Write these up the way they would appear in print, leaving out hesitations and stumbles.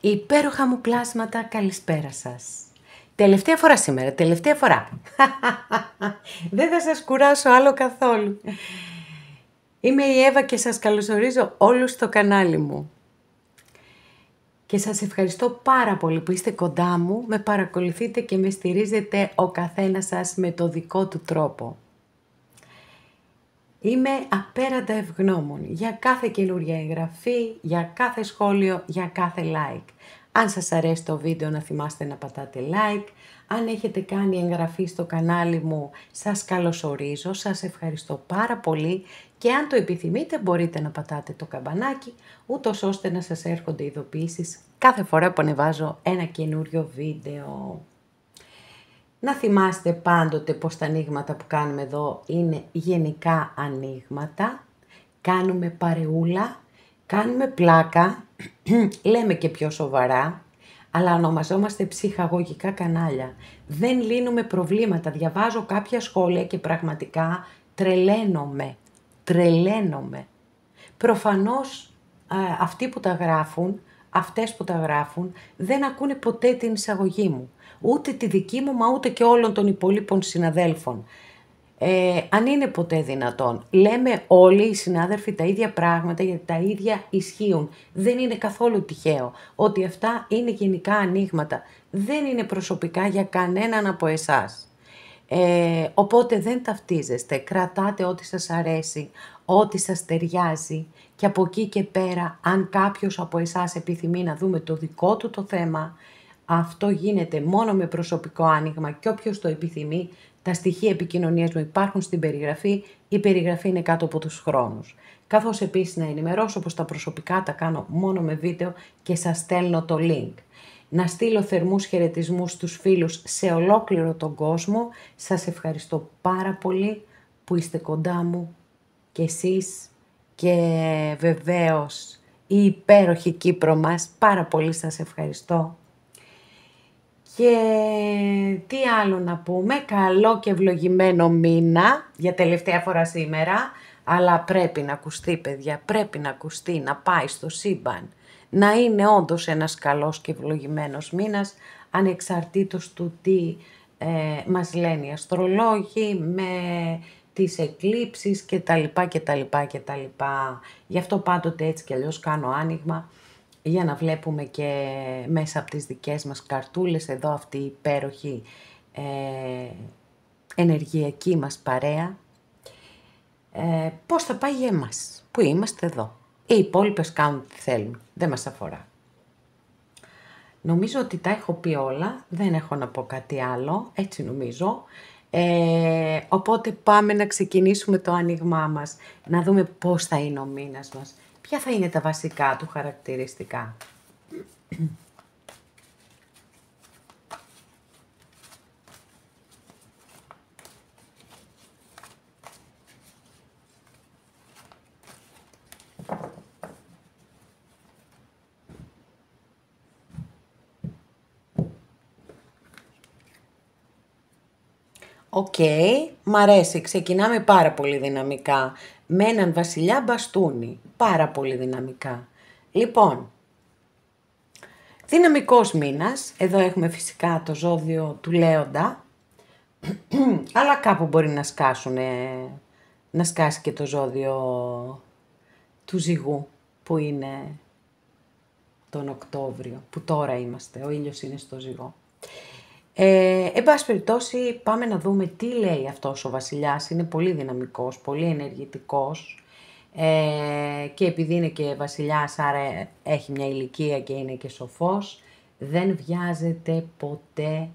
Υπέροχα μου πλάσματα, καλησπέρα σας. Τελευταία φορά σήμερα, τελευταία φορά. Δεν θα σας κουράσω άλλο καθόλου. Είμαι η Εύα και σας καλωσορίζω όλους στο κανάλι μου. Και σας ευχαριστώ πάρα πολύ που είστε κοντά μου, με παρακολουθείτε και με στηρίζετε ο καθένας σας με το δικό του τρόπο. Είμαι απέραντα ευγνώμων για κάθε καινούρια εγγραφή, για κάθε σχόλιο, για κάθε like. Αν σας αρέσει το βίντεο να θυμάστε να πατάτε like. Αν έχετε κάνει εγγραφή στο κανάλι μου, σας καλωσορίζω, σας ευχαριστώ πάρα πολύ και αν το επιθυμείτε μπορείτε να πατάτε το καμπανάκι, ούτως ώστε να σας έρχονται ειδοποιήσεις κάθε φορά που ανεβάζω ένα καινούριο βίντεο. Να θυμάστε πάντοτε πως τα ανοίγματα που κάνουμε εδώ είναι γενικά ανοίγματα. Κάνουμε παρεούλα, κάνουμε πλάκα, λέμε και πιο σοβαρά, αλλά ονομαζόμαστε ψυχαγωγικά κανάλια. Δεν λύνουμε προβλήματα. Διαβάζω κάποια σχόλια και πραγματικά τρελαίνομαι. Προφανώς αυτοί που τα γράφουν, αυτές που τα γράφουν, δεν ακούνε ποτέ την εισαγωγή μου. Ούτε τη δική μου, μα ούτε και όλων των υπολείπων συναδέλφων. Αν είναι ποτέ δυνατόν. Λέμε όλοι οι συνάδελφοι τα ίδια πράγματα γιατί τα ίδια ισχύουν. Δεν είναι καθόλου τυχαίο ότι αυτά είναι γενικά ανοίγματα. Δεν είναι προσωπικά για κανέναν από εσάς. Οπότε δεν ταυτίζεστε, κρατάτε ό,τι σας αρέσει, ό,τι σας ταιριάζει και από εκεί και πέρα αν κάποιος από εσάς επιθυμεί να δούμε το δικό του το θέμα, αυτό γίνεται μόνο με προσωπικό άνοιγμα και όποιος το επιθυμεί, τα στοιχεία επικοινωνίας μου υπάρχουν στην περιγραφή, η περιγραφή είναι κάτω από τους χρόνους. Καθώς επίσης να ενημερώσω πως τα προσωπικά τα κάνω μόνο με βίντεο και σας στέλνω το link. Να στείλω θερμούς χαιρετισμούς στους φίλους σε ολόκληρο τον κόσμο. Σας ευχαριστώ πάρα πολύ που είστε κοντά μου και εσείς και βεβαίως η υπέροχη Κύπρο μας. Πάρα πολύ σας ευχαριστώ. Και τι άλλο να πούμε, καλό και ευλογημένο μήνα για τελευταία φορά σήμερα, αλλά πρέπει να ακουστεί παιδιά, πρέπει να ακουστεί, να πάει στο σύμπαν. Να είναι όντως ένας καλός και ευλογημένος μήνας, ανεξαρτήτως του τι μας λένε οι αστρολόγοι, με τις εκλήψεις κτλ. Γι' αυτό πάντοτε έτσι κι αλλιώς κάνω άνοιγμα, για να βλέπουμε και μέσα από τις δικές μας καρτούλες, εδώ αυτή η υπέροχη ενεργειακή μας παρέα, πώς θα πάει για εμάς, που είμαστε εδώ. Οι υπόλοιπες κάνουν τι θέλουν, δεν μας αφορά. Νομίζω ότι τα έχω πει όλα, δεν έχω να πω κάτι άλλο, έτσι νομίζω. Οπότε πάμε να ξεκινήσουμε το άνοιγμά μας, να δούμε πώς θα είναι ο μήνας μας. Ποια θα είναι τα βασικά του χαρακτηριστικά. Οκ, μ' αρέσει, ξεκινάμε πάρα πολύ δυναμικά, με έναν βασιλιά μπαστούνι, πάρα πολύ δυναμικά. Λοιπόν, δυναμικός μήνας, εδώ έχουμε φυσικά το ζώδιο του Λέοντα, αλλά κάπου μπορεί να σκάσει και το ζώδιο του Ζυγού, που είναι τον Οκτώβριο, που τώρα είμαστε, ο ήλιος είναι στο Ζυγό. Εν πάση περιπτώσει πάμε να δούμε τι λέει αυτός ο βασιλιάς. Είναι πολύ δυναμικός, πολύ ενεργητικός και επειδή είναι και βασιλιάς, άρα έχει μια ηλικία και είναι και σοφός, δεν βιάζεται ποτέ,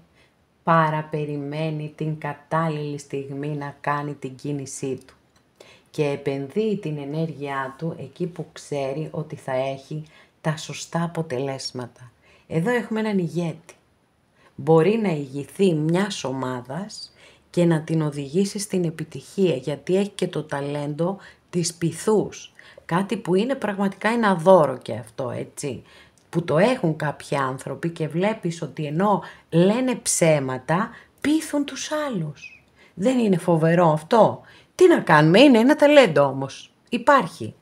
παραπεριμένει την κατάλληλη στιγμή να κάνει την κίνησή του και επενδύει την ενέργειά του εκεί που ξέρει ότι θα έχει τα σωστά αποτελέσματα. Εδώ έχουμε έναν ηγέτη. Μπορεί να ηγηθεί μιας ομάδας και να την οδηγήσει στην επιτυχία, γιατί έχει και το ταλέντο της πειθούς. Κάτι που είναι πραγματικά ένα δώρο και αυτό, έτσι. Που το έχουν κάποιοι άνθρωποι και βλέπεις ότι ενώ λένε ψέματα, πείθουν τους άλλους. Δεν είναι φοβερό αυτό? Τι να κάνουμε, είναι ένα ταλέντο όμως. Υπάρχει.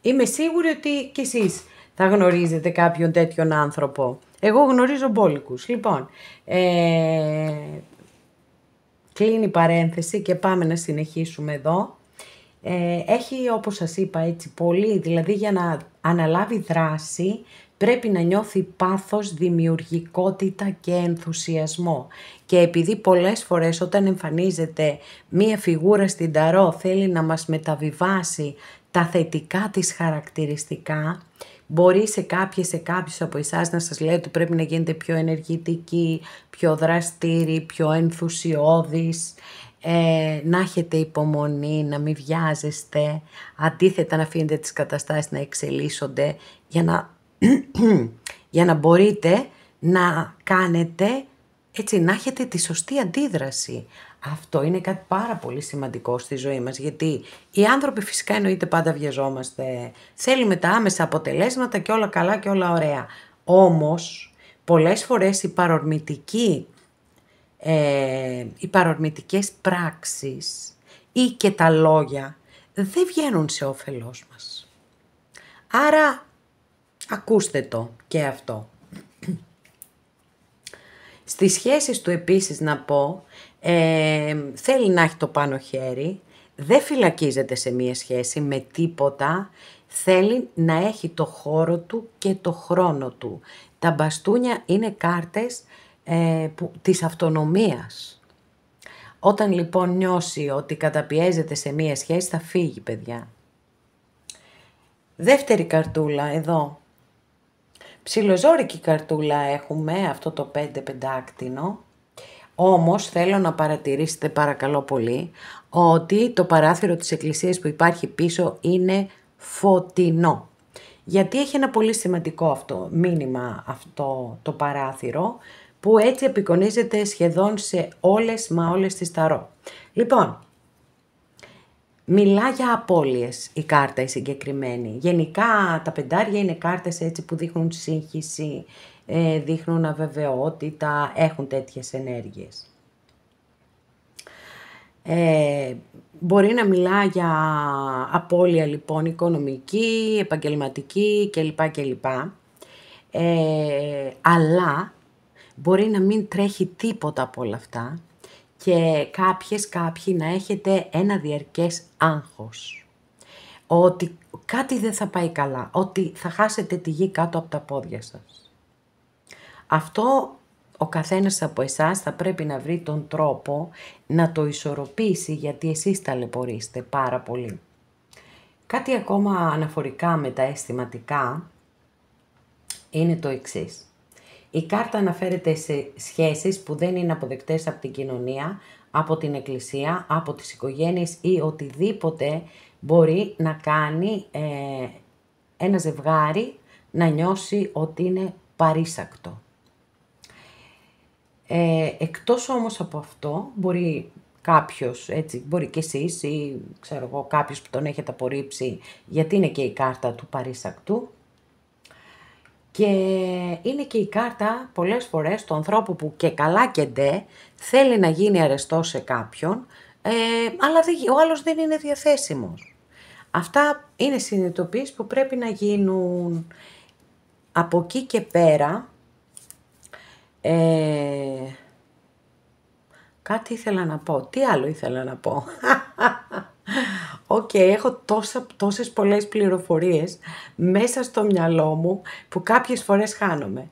Είμαι σίγουρη ότι κι εσείς θα γνωρίζετε κάποιον τέτοιον άνθρωπο. Εγώ γνωρίζω μπόλικους. Λοιπόν, κλείνει η παρένθεση και πάμε να συνεχίσουμε εδώ. Έχει, όπως σας είπα, έτσι πολύ, δηλαδή για να αναλάβει δράση πρέπει να νιώθει πάθος, δημιουργικότητα και ενθουσιασμό. Και επειδή πολλές φορές όταν εμφανίζεται μία φιγούρα στην ταρό θέλει να μας μεταβιβάσει τα θετικά της χαρακτηριστικά, μπορεί σε κάποιους από εσάς να σας λέει ότι πρέπει να γίνετε πιο ενεργητικοί, πιο δραστήριοι, πιο ενθουσιώδεις, να έχετε υπομονή, να μην βιάζεστε, αντίθετα να αφήνετε τις καταστάσεις να εξελίσσονται για να μπορείτε να κάνετε, έτσι, να έχετε τη σωστή αντίδραση. Αυτό είναι κάτι πάρα πολύ σημαντικό στη ζωή μας, γιατί οι άνθρωποι φυσικά εννοείται πάντα βιαζόμαστε, θέλουμε τα άμεσα αποτελέσματα και όλα καλά και όλα ωραία. Όμως, πολλές φορές οι παρορμητικές πράξεις ή και τα λόγια δεν βγαίνουν σε όφελός μας. Άρα, ακούστε το και αυτό. Στις σχέσεις του επίσης να πω, θέλει να έχει το πάνω χέρι, δεν φυλακίζεται σε μία σχέση με τίποτα, θέλει να έχει το χώρο του και το χρόνο του. Τα μπαστούνια είναι κάρτες της αυτονομίας. Όταν λοιπόν νιώσει ότι καταπιέζεται σε μία σχέση θα φύγει, παιδιά. Δεύτερη καρτούλα εδώ. Ψιλοζόρικη καρτούλα έχουμε, αυτό το 5 πεντάκτηνο. Όμως θέλω να παρατηρήσετε παρακαλώ πολύ ότι το παράθυρο της εκκλησίας που υπάρχει πίσω είναι φωτεινό. Γιατί έχει ένα πολύ σημαντικό μήνυμα αυτό το παράθυρο που έτσι απεικονίζεται σχεδόν σε όλες τις ταρό. Λοιπόν, μιλά για απώλειες η κάρτα η συγκεκριμένη. Γενικά τα πεντάρια είναι κάρτες έτσι που δείχνουν σύγχυση, δείχνουν αβεβαιότητα, έχουν τέτοιες ενέργειες. Μπορεί να μιλά για απώλεια λοιπόν οικονομική, επαγγελματική κλπ. Αλλά μπορεί να μην τρέχει τίποτα από όλα αυτά και κάποιοι να έχετε ένα διαρκές άγχος. Ότι κάτι δεν θα πάει καλά, ότι θα χάσετε τη γη κάτω από τα πόδια σας. Αυτό ο καθένας από εσάς θα πρέπει να βρει τον τρόπο να το ισορροπήσει, γιατί εσείς ταλαιπωρείστε πάρα πολύ. Κάτι ακόμα αναφορικά με τα αισθηματικά είναι το εξής. Η κάρτα αναφέρεται σε σχέσεις που δεν είναι αποδεκτές από την κοινωνία, από την εκκλησία, από τις οικογένειες ή οτιδήποτε μπορεί να κάνει ένα ζευγάρι να νιώσει ότι είναι παρήσακτο. Εκτός όμως από αυτό, μπορεί κάποιος, έτσι, μπορεί και εσείς ή ξέρω εγώ κάποιος που τον έχετε απορρίψει, γιατί είναι και η κάρτα του παρήσακτου, και είναι και η κάρτα πολλές φορές του ανθρώπου που και καλά και ντε θέλει να γίνει αρεστός σε κάποιον, αλλά ο άλλος δεν είναι διαθέσιμος. Αυτά είναι συνειδητοποιήσεις που πρέπει να γίνουν. Από εκεί και πέρα, κάτι ήθελα να πω. Τι άλλο ήθελα να πω? Έχω τόσες πολλές πληροφορίες μέσα στο μυαλό μου που κάποιες φορές χάνομαι.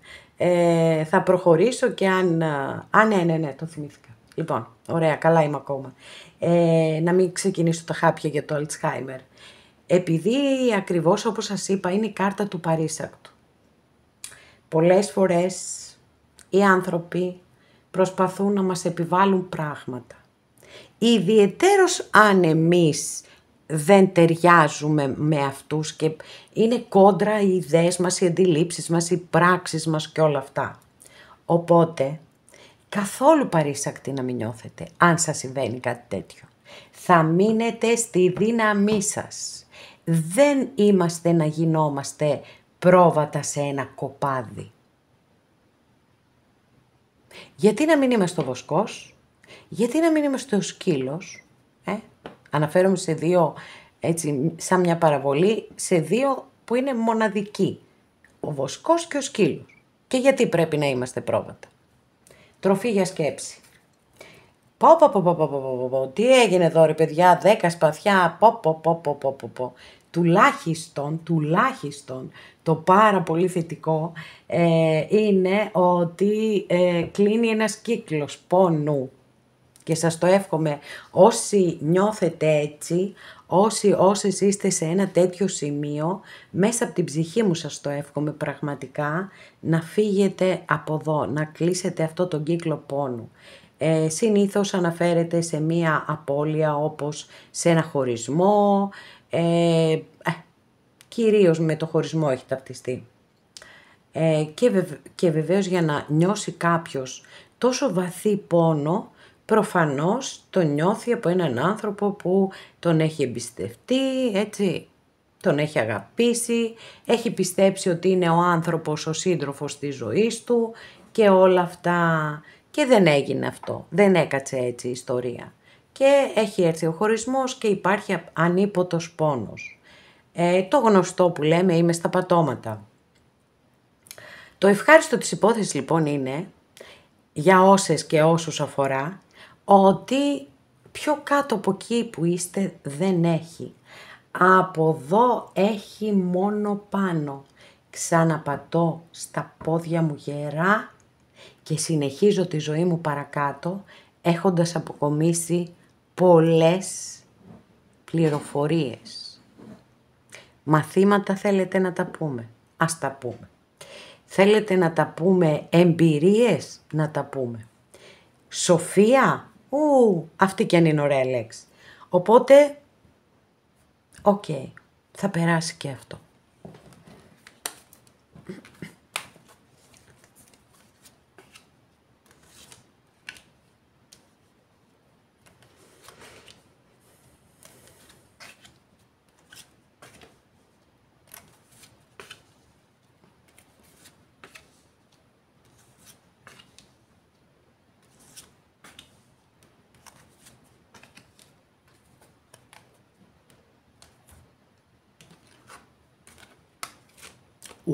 Θα προχωρήσω και ναι, το θυμήθηκα. Λοιπόν, ωραία, καλά είμαι ακόμα. Να μην ξεκινήσω τα χάπια για το Alzheimer. Επειδή ακριβώς όπως σας είπα είναι η κάρτα του παρήσακτου. Πολλές φορές οι άνθρωποι προσπαθούν να μας επιβάλλουν πράγματα. Ιδιαιτέρως αν εμείς δεν ταιριάζουμε με αυτούς και είναι κόντρα οι ιδέες μας, οι αντιλήψεις μας, οι πράξεις μας και όλα αυτά. Οπότε, καθόλου παρήσακτοι να μην νιώθετε, αν σας συμβαίνει κάτι τέτοιο. Θα μείνετε στη δύναμή σας. Δεν είμαστε να γινόμαστε πρόβατα σε ένα κοπάδι. Γιατί να μην είμαστε ο βοσκός, γιατί να μην είμαστε ο σκύλος, Αναφέρομαι σε δύο, έτσι, σαν μια παραβολή, σε δύο που είναι μοναδικοί. ο βοσκός και ο σκύλος. Και γιατί πρέπει να είμαστε πρόβατα? Τροφή για σκέψη. Τι έγινε εδώ ρε παιδιά, 10 σπαθιά, τουλάχιστον, το πάρα πολύ θετικό είναι ότι κλείνει ένας κύκλος πόνου. Και σας το εύχομαι, όσοι νιώθετε έτσι, όσες είστε σε ένα τέτοιο σημείο, μέσα από την ψυχή μου σας το εύχομαι πραγματικά, να φύγετε από εδώ, να κλείσετε αυτό τον κύκλο πόνου. Συνήθως αναφέρεται σε μία απώλεια, όπως σε ένα χωρισμό, κυρίως με το χωρισμό έχει ταυτιστεί. Και βεβαίως για να νιώσει κάποιος τόσο βαθύ πόνο, προφανώς το νιώθει από έναν άνθρωπο που τον έχει εμπιστευτεί, έτσι, τον έχει αγαπήσει, έχει πιστέψει ότι είναι ο άνθρωπος, ο σύντροφος της ζωής του και όλα αυτά. Και δεν έγινε αυτό, δεν έκατσε έτσι η ιστορία. Και έχει έρθει ο χωρισμός και υπάρχει ανίποτος πόνος. Το γνωστό που λέμε, είμαι στα πατώματα. Το ευχάριστο της υπόθεσης λοιπόν είναι, για όσες και όσους αφορά, ότι πιο κάτω από εκεί που είστε δεν έχει. Από εδώ έχει μόνο πάνω. Ξαναπατώ στα πόδια μου γερά και συνεχίζω τη ζωή μου παρακάτω, έχοντας αποκομίσει πολλές πληροφορίες. Μαθήματα θέλετε να τα πούμε? Ας τα πούμε. Θέλετε να τα πούμε εμπειρίες? Να τα πούμε. Σοφία? Αυτή κι αν είναι ωραία λέξη. Οπότε, θα περάσει και αυτό.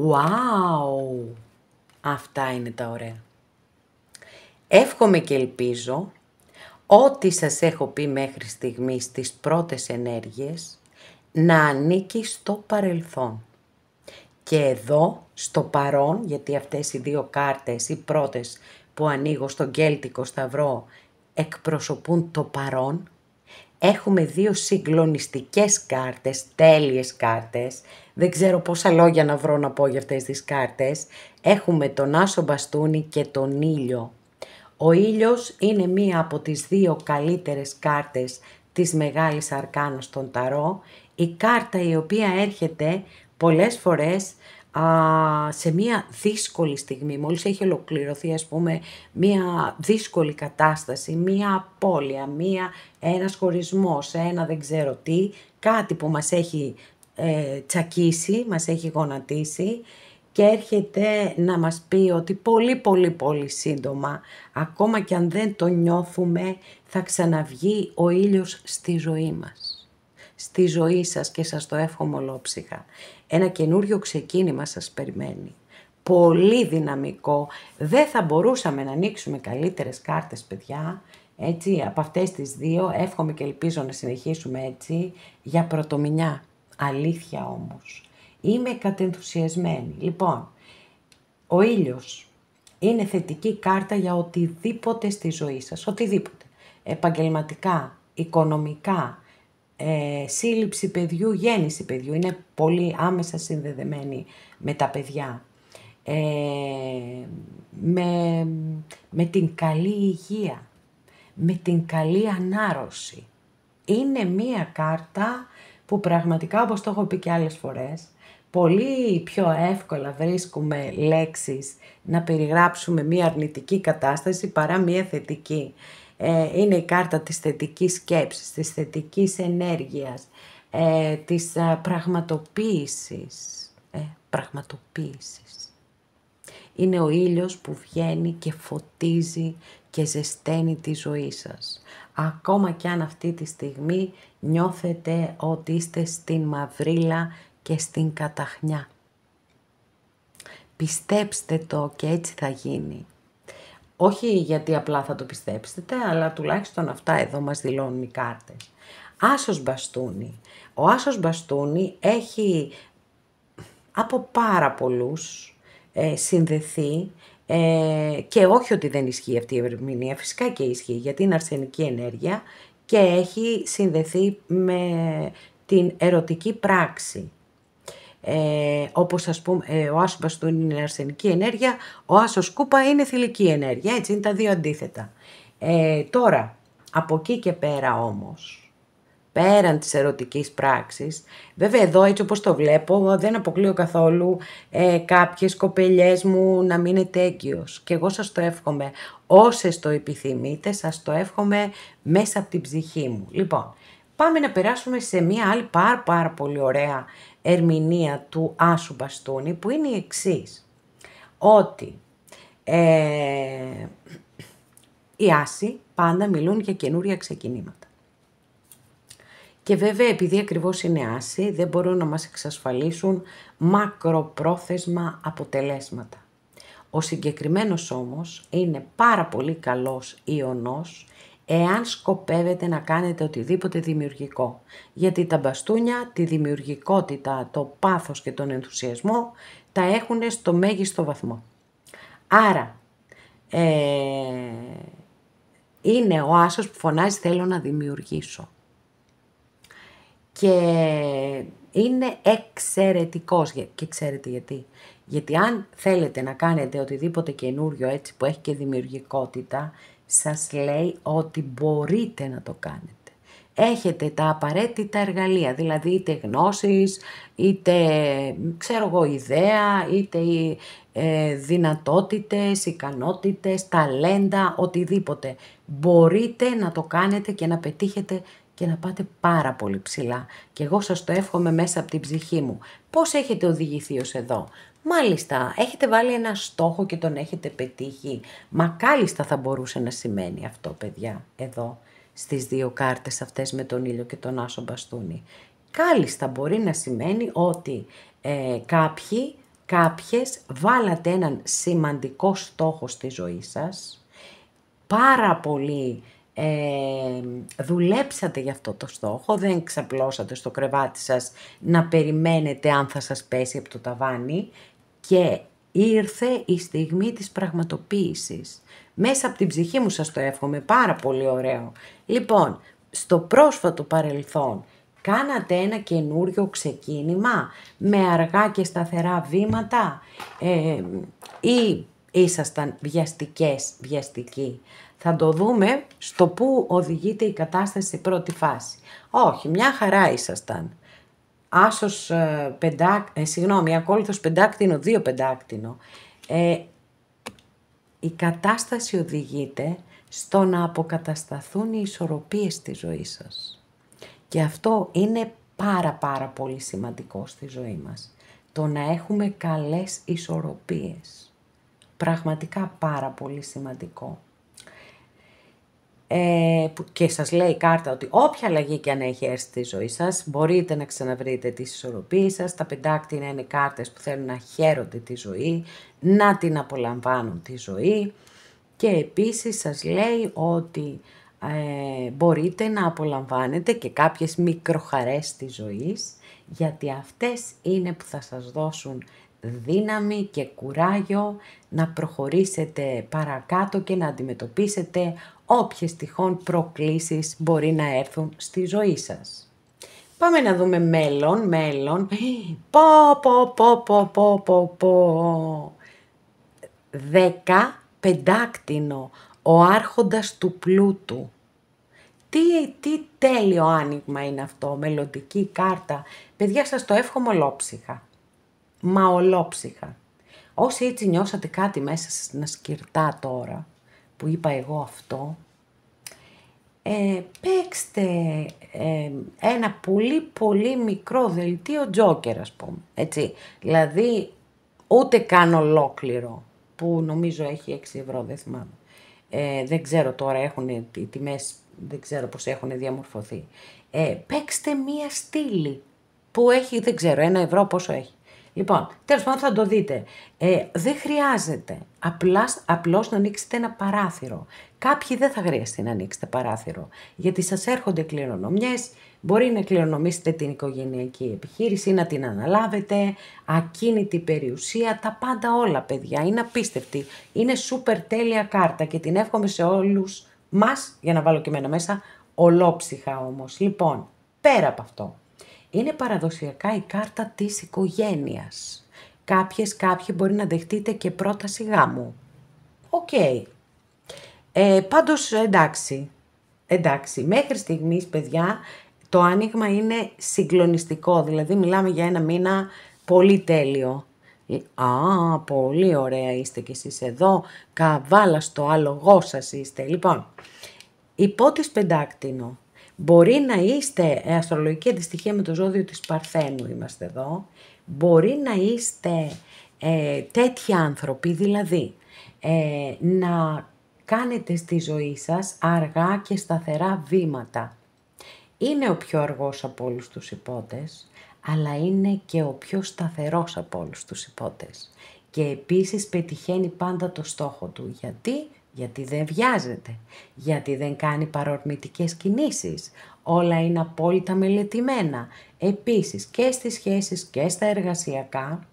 Wow! Αυτά είναι τα ωραία. Εύχομαι και ελπίζω ό,τι σας έχω πει μέχρι στιγμής στις πρώτες ενέργειες να ανήκει στο παρελθόν. Και εδώ, στο παρόν, γιατί αυτές οι δύο κάρτες, οι πρώτες που ανοίγω στον Κέλτικο Σταυρό, εκπροσωπούν το παρόν, έχουμε δύο συγκλονιστικές κάρτες, τέλειες κάρτες. Δεν ξέρω πόσα λόγια να βρω να πω για αυτές τις κάρτες. Έχουμε τον Άσο Μπαστούνι και τον Ήλιο. Ο Ήλιος είναι μία από τις δύο καλύτερες κάρτες της Μεγάλης Αρκάνας στον Ταρό. Η κάρτα η οποία έρχεται πολλές φορές σε μία δύσκολη στιγμή, μόλις έχει ολοκληρωθεί ας πούμε μία δύσκολη κατάσταση, μία απώλεια, ένας χωρισμός, ένα δεν ξέρω τι, κάτι που μας έχει τσακίσει, μας έχει γονατίσει και έρχεται να μας πει ότι πολύ σύντομα, ακόμα και αν δεν το νιώθουμε, θα ξαναβγεί ο ήλιος στη ζωή μας, στη ζωή σας και σας το εύχομαι ολόψυχα. Ένα καινούριο ξεκίνημα σας περιμένει. Πολύ δυναμικό. Δεν θα μπορούσαμε να ανοίξουμε καλύτερες κάρτες, παιδιά. Έτσι, από αυτές τις δύο, εύχομαι και ελπίζω να συνεχίσουμε έτσι, για πρωτομηνιά. Αλήθεια όμως. Είμαι κατενθουσιασμένη. Λοιπόν, ο ήλιος είναι θετική κάρτα για οτιδήποτε στη ζωή σας. Οτιδήποτε. Επαγγελματικά, οικονομικά, σύλληψη παιδιού, γέννηση παιδιού. Είναι πολύ άμεσα συνδεδεμένη με τα παιδιά. Με την καλή υγεία, με την καλή ανάρρωση. Είναι μία κάρτα που πραγματικά, όπως το έχω πει και άλλες φορές, πολύ πιο εύκολα βρίσκουμε λέξεις να περιγράψουμε μία αρνητική κατάσταση παρά μία θετική. Είναι η κάρτα της θετικής σκέψης, της θετικής ενέργειας, της πραγματοποίησης. Είναι ο ήλιος που βγαίνει και φωτίζει και ζεσταίνει τη ζωή σας. Ακόμα κι αν αυτή τη στιγμή νιώθετε ότι είστε στην μαυρίλα και στην καταχνιά. Πιστέψτε το και έτσι θα γίνει. Όχι γιατί απλά θα το πιστέψετε, αλλά τουλάχιστον αυτά εδώ μας δηλώνουν οι κάρτες. Άσος μπαστούνι. Ο άσος μπαστούνι έχει από πάρα πολλούς συνδεθεί και όχι ότι δεν ισχύει αυτή η ερμηνεία, φυσικά και ισχύει γιατί είναι αρσενική ενέργεια και έχει συνδεθεί με την ερωτική πράξη. Όπως ας πούμε ο άσος μπαστούνι είναι αρσενική ενέργεια, ο άσος κούπα είναι θηλυκή ενέργεια, έτσι είναι τα δύο αντίθετα. Τώρα, από εκεί και πέρα όμως, πέραν της ερωτικής πράξης, βέβαια εδώ έτσι όπως το βλέπω δεν αποκλείω καθόλου κάποιες κοπελιές μου να μείνετε έγκυος και εγώ σας το εύχομαι, όσες το επιθυμείτε σας το εύχομαι μέσα από την ψυχή μου. Λοιπόν, πάμε να περάσουμε σε μία άλλη πάρα πολύ ωραία ερμηνεία του άσου μπαστούνι που είναι η εξής, ότι οι άσοι πάντα μιλούν για καινούρια ξεκινήματα. Και βέβαια επειδή ακριβώς είναι άσοι δεν μπορούν να μας εξασφαλίσουν μακροπρόθεσμα αποτελέσματα. Ο συγκεκριμένος όμως είναι πάρα πολύ καλός ιονός εάν σκοπεύετε να κάνετε οτιδήποτε δημιουργικό. Γιατί τα μπαστούνια, τη δημιουργικότητα, το πάθος και τον ενθουσιασμό τα έχουν στο μέγιστο βαθμό. Άρα είναι ο άσος που φωνάζει θέλω να δημιουργήσω. Και είναι εξαιρετικός και ξέρετε γιατί. Γιατί αν θέλετε να κάνετε οτιδήποτε καινούριο έτσι που έχει και δημιουργικότητα, σας λέει ότι μπορείτε να το κάνετε. Έχετε τα απαραίτητα εργαλεία, δηλαδή είτε γνώσεις, είτε ξέρω εγώ ιδέα, είτε δυνατότητες, ικανότητες, ταλέντα, οτιδήποτε. Μπορείτε να το κάνετε και να πετύχετε και να πάτε πάρα πολύ ψηλά. Και εγώ σας το εύχομαι μέσα από την ψυχή μου. Πώς έχετε οδηγηθεί ως εδώ? Μάλιστα, έχετε βάλει ένα στόχο και τον έχετε πετύχει. Μα κάλλιστα θα μπορούσε να σημαίνει αυτό, παιδιά, εδώ, στις δύο κάρτες αυτές με τον ήλιο και τον άσο μπαστούνι. Κάλλιστα μπορεί να σημαίνει ότι κάποιες βάλατε έναν σημαντικό στόχο στη ζωή σας, πάρα πολύ δουλέψατε για αυτό το στόχο, δεν ξαπλώσατε στο κρεβάτι σας να περιμένετε αν θα σας πέσει από το ταβάνι και ήρθε η στιγμή της πραγματοποίησης. Μέσα από την ψυχή μου σας το εύχομαι, πάρα πολύ ωραίο. Λοιπόν, στο πρόσφατο παρελθόν κάνατε ένα καινούριο ξεκίνημα με αργά και σταθερά βήματα ή ήσασταν βιαστικοί. Θα το δούμε στο που οδηγείται η κατάσταση στη πρώτη φάση. Όχι, μια χαρά ήσασταν. Άσος ακόλουθος πεντάκτηνο, 2 πεντάκτηνο. Η κατάσταση οδηγείται στο να αποκατασταθούν οι ισορροπίες στη ζωή σας. Και αυτό είναι πάρα πολύ σημαντικό στη ζωή μας. Το να έχουμε καλές ισορροπίες. Πραγματικά πάρα πολύ σημαντικό. Και σας λέει η κάρτα ότι όποια αλλαγή και αν έχει έρθει στη ζωή σας μπορείτε να ξαναβρείτε τις ισορροπίες σας. Τα πεντάκτηνα είναι κάρτες που θέλουν να χαίρονται τη ζωή, να την απολαμβάνουν τη ζωή και επίσης σας λέει ότι μπορείτε να απολαμβάνετε και κάποιες μικροχαρές της ζωής γιατί αυτές είναι που θα σας δώσουν δύναμη και κουράγιο να προχωρήσετε παρακάτω και να αντιμετωπίσετε όποιες τυχόν προκλήσεις μπορεί να έρθουν στη ζωή σας. Πάμε να δούμε μέλλον. Πω. 10 πεντάκτηνο, ο άρχοντας του πλούτου. Τι τέλειο άνοιγμα είναι αυτό, μελλοντική κάρτα. Παιδιά, σας το εύχομαι ολόψυχα. Μα ολόψυχα. Όσοι έτσι νιώσατε κάτι μέσα σας να σκυρτά τώρα, που είπα εγώ αυτό, παίξτε ένα πολύ μικρό δελτίο τζόκερ, ας πούμε, έτσι. Δηλαδή, ούτε καν ολόκληρο, που νομίζω έχει 6 ευρώ, δεν θυμάμαι. Δεν ξέρω τώρα, έχουν οι τιμές, δεν ξέρω πώς έχουν διαμορφωθεί. Παίξτε μία στήλη, που έχει, δεν ξέρω, 1 ευρώ πόσο έχει. Λοιπόν, τέλος πάντων θα το δείτε. Δεν χρειάζεται απλώς να ανοίξετε ένα παράθυρο. Κάποιοι δεν θα χρειαστεί να ανοίξετε παράθυρο, γιατί σας έρχονται κληρονομιές, μπορεί να κληρονομήσετε την οικογενειακή επιχείρηση, να την αναλάβετε, ακίνητη περιουσία, τα πάντα όλα παιδιά, είναι απίστευτη. Είναι σούπερ τέλεια κάρτα και την εύχομαι σε όλους μας, για να βάλω και εμένα μέσα, ολόψυχα όμως. Λοιπόν, πέρα από αυτό. Είναι παραδοσιακά η κάρτα της οικογένειας. Κάποιοι μπορεί να δεχτείτε και πρόταση γάμου. Οκ. Πάντως εντάξει, μέχρι στιγμής παιδιά το άνοιγμα είναι συγκλονιστικό, δηλαδή μιλάμε για ένα μήνα πολύ τέλειο. Πολύ ωραία είστε κι εσείς εδώ, καβάλα στο άλογό σας είστε. Λοιπόν, υπότις πεντάκτηνο. Μπορεί να είστε αστρολογική αντιστοιχεία με το ζώδιο της Παρθένου, είμαστε εδώ. Μπορεί να είστε τέτοιοι άνθρωποι, δηλαδή να κάνετε στη ζωή σας αργά και σταθερά βήματα. Είναι ο πιο αργός από όλους τους υπότες, αλλά είναι και ο πιο σταθερός από όλους τους υπότες. Και επίσης πετυχαίνει πάντα το στόχο του. Γιατί δεν βιάζεται, γιατί δεν κάνει παρορμητικές κινήσεις. Όλα είναι απόλυτα μελετημένα. Επίσης και στις σχέσεις και στα εργασιακά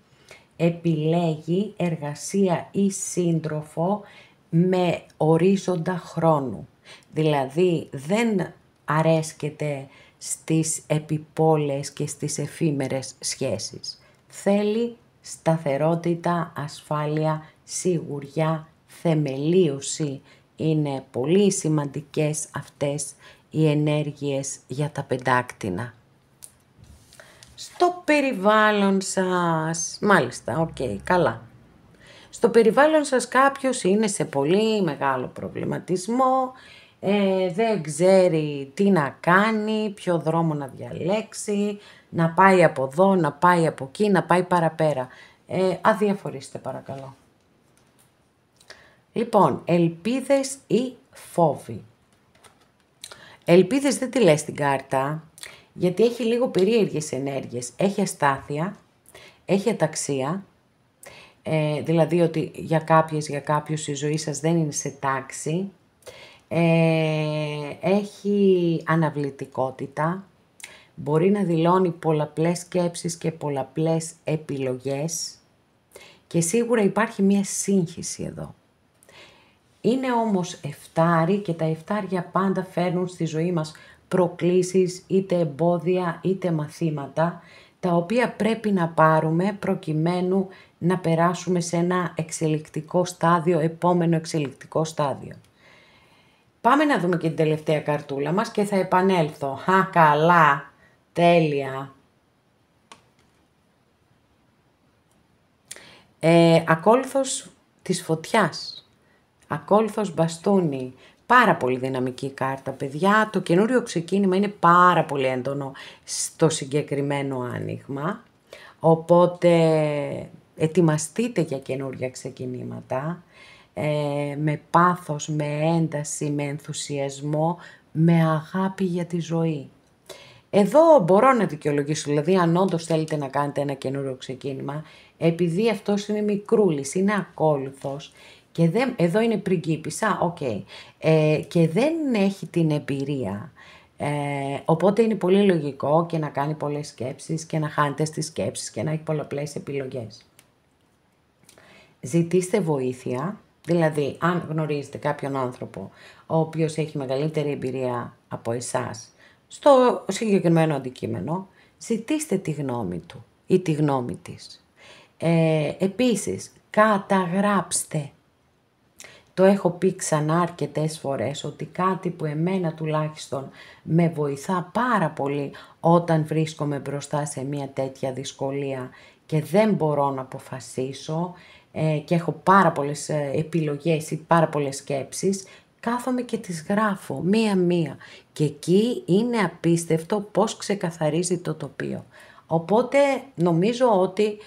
επιλέγει εργασία ή σύντροφο με ορίζοντα χρόνου. Δηλαδή δεν αρέσκεται στις επιπόλες και στις εφήμερες σχέσεις. Θέλει σταθερότητα, ασφάλεια, σιγουριά, θεμελίωση. Είναι πολύ σημαντικές αυτές οι ενέργειες για τα πεντάκτηνα. Στο περιβάλλον σας, μάλιστα, καλά. Στο περιβάλλον σας κάποιος είναι σε πολύ μεγάλο προβληματισμό, δεν ξέρει τι να κάνει, ποιο δρόμο να διαλέξει, να πάει από εδώ, να πάει από εκεί, να πάει παραπέρα. Αδιαφορήστε παρακαλώ. Λοιπόν, ελπίδες ή φόβοι. Ελπίδες δεν τη λέει στην κάρτα, γιατί έχει λίγο περίεργες ενέργειες. Έχει αστάθεια, έχει αταξία, δηλαδή ότι για κάποιους η ζωή σας δεν είναι σε τάξη. Έχει αναβλητικότητα, μπορεί να δηλώνει πολλαπλές σκέψεις και πολλαπλές επιλογές και σίγουρα υπάρχει μία σύγχυση εδώ. Είναι όμως εφτάρι και τα εφτάρια πάντα φέρνουν στη ζωή μας προκλήσεις, είτε εμπόδια είτε μαθήματα, τα οποία πρέπει να πάρουμε προκειμένου να περάσουμε σε ένα εξελικτικό στάδιο, επόμενο εξελικτικό στάδιο. Πάμε να δούμε και την τελευταία καρτούλα μας και θα επανέλθω. Καλά, τέλεια. Ακόλουθος της φωτιάς. Ακόλουθος μπαστούνι. Πάρα πολύ δυναμική κάρτα, παιδιά. Το καινούριο ξεκίνημα είναι πάρα πολύ έντονο στο συγκεκριμένο άνοιγμα. Οπότε ετοιμαστείτε για καινούρια ξεκινήματα. Με πάθος, με ένταση, με ενθουσιασμό, με αγάπη για τη ζωή. Εδώ μπορώ να δικαιολογήσω, δηλαδή αν όντως θέλετε να κάνετε ένα καινούριο ξεκίνημα, επειδή αυτός είναι μικρούλης, είναι ακόλουθος και εδώ είναι πριγκίπισσα, και δεν έχει την εμπειρία. Οπότε είναι πολύ λογικό και να κάνει πολλές σκέψεις και να χάνεται στις σκέψεις και να έχει πολλαπλές επιλογές. Ζητήστε βοήθεια, δηλαδή αν γνωρίζετε κάποιον άνθρωπο ο οποίος έχει μεγαλύτερη εμπειρία από εσάς στο συγκεκριμένο αντικείμενο, ζητήστε τη γνώμη του ή τη γνώμη της. Επίσης, καταγράψτε. Το έχω πει ξανά αρκετές φορές ότι κάτι που εμένα τουλάχιστον με βοηθά πάρα πολύ όταν βρίσκομαι μπροστά σε μια τέτοια δυσκολία και δεν μπορώ να αποφασίσω και έχω πάρα πολλές επιλογές ή πάρα πολλές σκέψεις, κάθομαι και τις γράφω μία-μία και εκεί είναι απίστευτο πώς ξεκαθαρίζει το τοπίο. Οπότε νομίζω ότι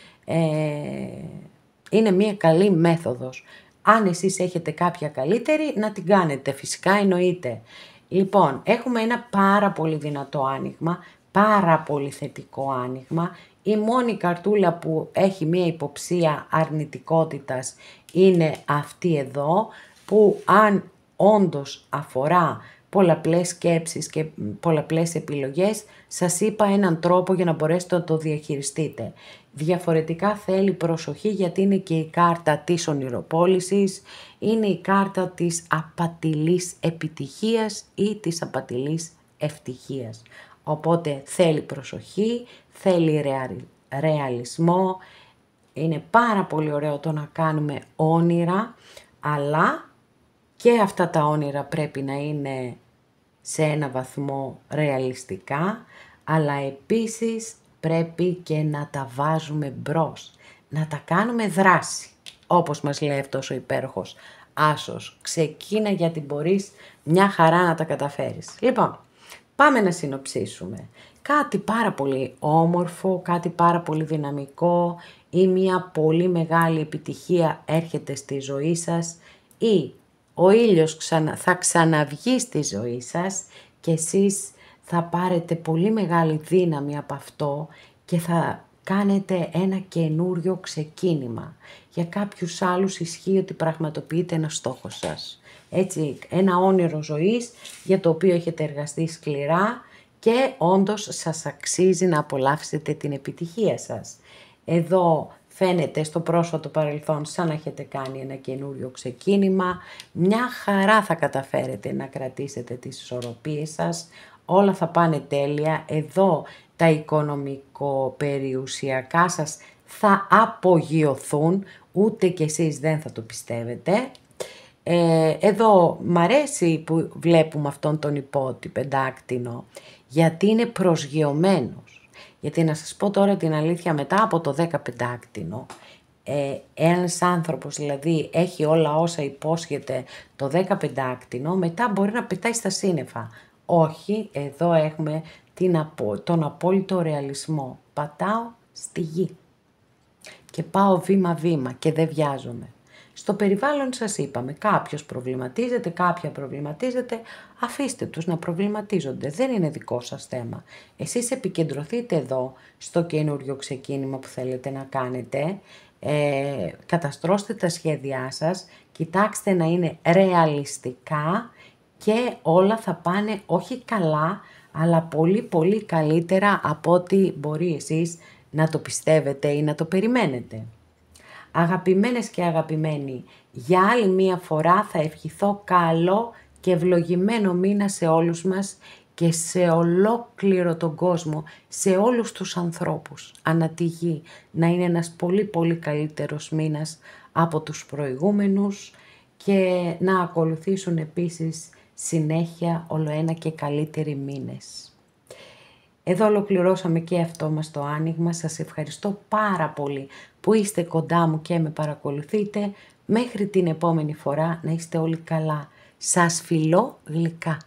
είναι μία καλή μέθοδος. Αν εσείς έχετε κάποια καλύτερη, να την κάνετε, φυσικά εννοείται. Λοιπόν, έχουμε ένα πάρα πολύ δυνατό άνοιγμα, πάρα πολύ θετικό άνοιγμα. Η μόνη καρτούλα που έχει μία υποψία αρνητικότητας είναι αυτή εδώ, που αν όντως αφορά πολλαπλές σκέψεις και πολλαπλές επιλογές, σας είπα έναν τρόπο για να μπορέσετε να το διαχειριστείτε. Διαφορετικά θέλει προσοχή, γιατί είναι και η κάρτα της ονειροπόλησης, είναι η κάρτα της απατηλής επιτυχίας ή της απατηλής ευτυχίας. Οπότε θέλει προσοχή, θέλει ρεαλισμό. Είναι πάρα πολύ ωραίο το να κάνουμε όνειρα, αλλά και αυτά τα όνειρα πρέπει να είναι σε ένα βαθμό ρεαλιστικά, αλλά επίσης πρέπει και να τα βάζουμε μπρος, να τα κάνουμε δράση. Όπως μας λέει αυτός ο υπέροχος άσος, ξεκίνα γιατί μπορείς μια χαρά να τα καταφέρεις. Λοιπόν, πάμε να συνοψίσουμε. Κάτι πάρα πολύ όμορφο, κάτι πάρα πολύ δυναμικό ή μια πολύ μεγάλη επιτυχία έρχεται στη ζωή σας, ή ο ήλιος θα ξαναβγεί στη ζωή σας και εσείς θα πάρετε πολύ μεγάλη δύναμη από αυτό και θα κάνετε ένα καινούριο ξεκίνημα. Για κάποιους άλλους ισχύει ότι πραγματοποιείτε ένα στόχο σας. Έτσι, ένα όνειρο ζωής για το οποίο έχετε εργαστεί σκληρά και όντως σας αξίζει να απολαύσετε την επιτυχία σας. Εδώ φαίνεται στο πρόσφατο παρελθόν σαν να έχετε κάνει ένα καινούριο ξεκίνημα. Μια χαρά θα καταφέρετε να κρατήσετε τις ισορροπίες σας. Όλα θα πάνε τέλεια. Εδώ τα οικονομικο-περιουσιακά σας θα απογειωθούν. Ούτε κι εσείς δεν θα το πιστεύετε. Εδώ μ' αρέσει που βλέπουμε αυτόν τον υπότι πεντάκτηνο, γιατί είναι προσγειωμένος. Γιατί να σας πω τώρα την αλήθεια, μετά από το 15άκτηνο, ένας άνθρωπος δηλαδή έχει όλα όσα υπόσχεται το 15άκτηνο, μετά μπορεί να πετάει στα σύννεφα. Όχι, εδώ έχουμε τον απόλυτο ρεαλισμό. Πατάω στη γη και πάω βήμα-βήμα και δεν βιάζομαι. Στο περιβάλλον σας είπαμε, κάποιος προβληματίζεται, κάποια προβληματίζεται, αφήστε τους να προβληματίζονται, δεν είναι δικό σας θέμα. Εσείς επικεντρωθείτε εδώ στο καινούριο ξεκίνημα που θέλετε να κάνετε, καταστρώστε τα σχέδιά σας, κοιτάξτε να είναι ρεαλιστικά και όλα θα πάνε όχι καλά, αλλά πολύ πολύ καλύτερα από ό,τι μπορεί εσείς να το πιστεύετε ή να το περιμένετε. Αγαπημένες και αγαπημένοι, για άλλη μία φορά θα ευχηθώ καλό και ευλογημένο μήνα σε όλους μας και σε ολόκληρο τον κόσμο, σε όλους τους ανθρώπους ανά τη γη, να είναι ένας πολύ πολύ καλύτερος μήνας από τους προηγούμενους και να ακολουθήσουν επίσης συνέχεια ολοένα και καλύτεροι μήνες. Εδώ ολοκληρώσαμε και αυτό μας το άνοιγμα. Σας ευχαριστώ πάρα πολύ που είστε κοντά μου και με παρακολουθείτε. Μέχρι την επόμενη φορά να είστε όλοι καλά. Σας φιλώ γλυκά.